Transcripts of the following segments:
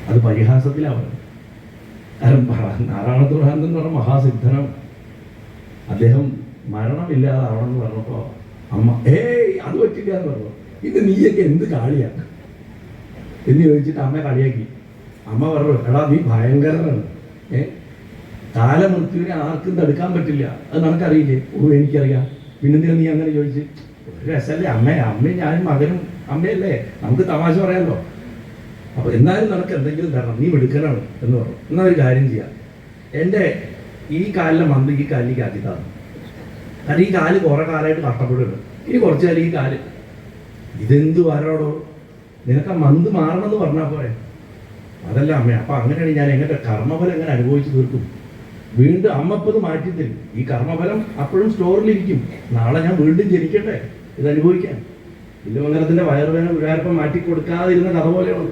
അത് പരിഹാസത്തിലാണ്. കാരണം നാരായണത്ത് ഭ്രാന്തൻ എന്ന് പറഞ്ഞ മഹാസിദ്ധനാണ്. അദ്ദേഹം മരണമില്ലാതാവണമെന്ന് പറഞ്ഞപ്പോൾ അമ്മ അത് പറ്റില്ല എന്ന് പറഞ്ഞു. ഇത് നീയൊക്കെ എന്ത് കാളിയാണ് എന്ന് ചോദിച്ചിട്ട് അമ്മ കളിയാക്കി. അമ്മ പറഞ്ഞു, എടാ നീ ഭയങ്കരനാണ്, കാലമൃത്യുവിനെ ആർക്കും തടുക്കാൻ പറ്റില്ല, അത് നിനക്കറിയില്ലേ? ഓ എനിക്കറിയാം, പിന്നെന്തിനാ നീ അങ്ങനെ ചോദിച്ച്? ഒരു രസമല്ലേ അമ്മയും ഞാനും മകനും അമ്മയല്ലേ, നമുക്ക് തമാശ പറയാമല്ലോ. അപ്പോൾ എന്നാലും നിനക്ക് എന്തെങ്കിലും തരണം, നീ മിടുക്കനാണ് എന്ന് പറഞ്ഞു. എന്നാൽ ഒരു കാര്യം ചെയ്യാം, എൻ്റെ ഈ കാലിലെ മന്ത് ഈ കാലിലേക്ക് ആക്കി തന്നു. കാരണം ഈ കാല് കുറേ കാലമായിട്ട് കഷ്ടപ്പെടുന്നുണ്ട്, ഇനി കുറച്ച് കാലം ഈ കാല്. ഇതെന്ത് വരോടോ, നിനക്ക് ആ മന്ത് മാറണമെന്ന് പറഞ്ഞാൽ പോരെ? അതല്ല അമ്മ, അപ്പം അങ്ങനെയാണ് ഞാൻ എങ്ങനെ കർമ്മഫലം എങ്ങനെ അനുഭവിച്ച് തീർക്കും? വീണ്ടും അമ്മ ഇപ്പം ഇത് മാറ്റിത്തരും. ഈ കർമ്മഫലം അപ്പോഴും സ്റ്റോറിലിരിക്കും. നാളെ ഞാൻ വീണ്ടും ജനിക്കട്ടെ ഇത് അനുഭവിക്കാൻ. ഇല്ലുമംഗലത്തിൻ്റെ വയറുവേദന വികാരപ്പം മാറ്റി കൊടുക്കാതിരുന്ന കഥ പോലെയാണ്.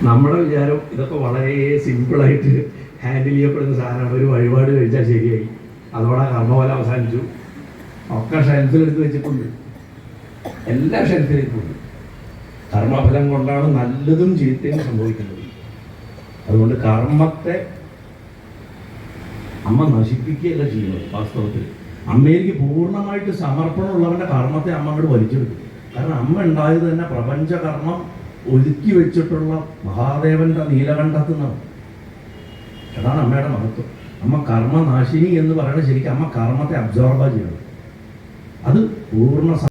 നമ്മുടെ വിചാരം ഇതൊക്കെ വളരെ സിമ്പിളായിട്ട് ഹാൻഡിൽ ചെയ്യപ്പെടുന്ന സാധനമാണ്. ഒരു വഴിപാട് കഴിച്ചാൽ ശരിയായി, അതോടെ കർമ്മഫലം അവസാനിച്ചു. ഒക്കെ ഷെൽഫിലെടുത്ത് വെച്ചിട്ടുണ്ട്, എല്ലാ ഷെൽഫിലേക്കുണ്ട്. കർമ്മഫലം കൊണ്ടാണ് നല്ലതും ചീത്തയും സംഭവിക്കുന്നത്. അതുകൊണ്ട് കർമ്മത്തെ അമ്മ നശിപ്പിക്കുകയല്ല ചെയ്യുന്നത്. വാസ്തവത്തിൽ അമ്മയിലേക്ക് പൂർണ്ണമായിട്ട് സമർപ്പണമുള്ളവൻ്റെ കർമ്മത്തെ അമ്മ അങ്ങോട്ട് വലിച്ചെടുക്കും. കാരണം അമ്മ ഉണ്ടായത് തന്നെ പ്രപഞ്ചകർമ്മം ഒരുക്കി വെച്ചിട്ടുള്ള മഹാദേവന്റെ നീലകണ്ഠത്തിൽ നിന്നാണ്. അതാണ് അമ്മയുടെ മഹത്വം. അമ്മ കർമ്മനാശിനി എന്ന് പറയുന്നത് ശരിക്കും അമ്മ കർമ്മത്തെ അബ്സോർബ് ചെയ്യണം. അത് പൂർണ്ണ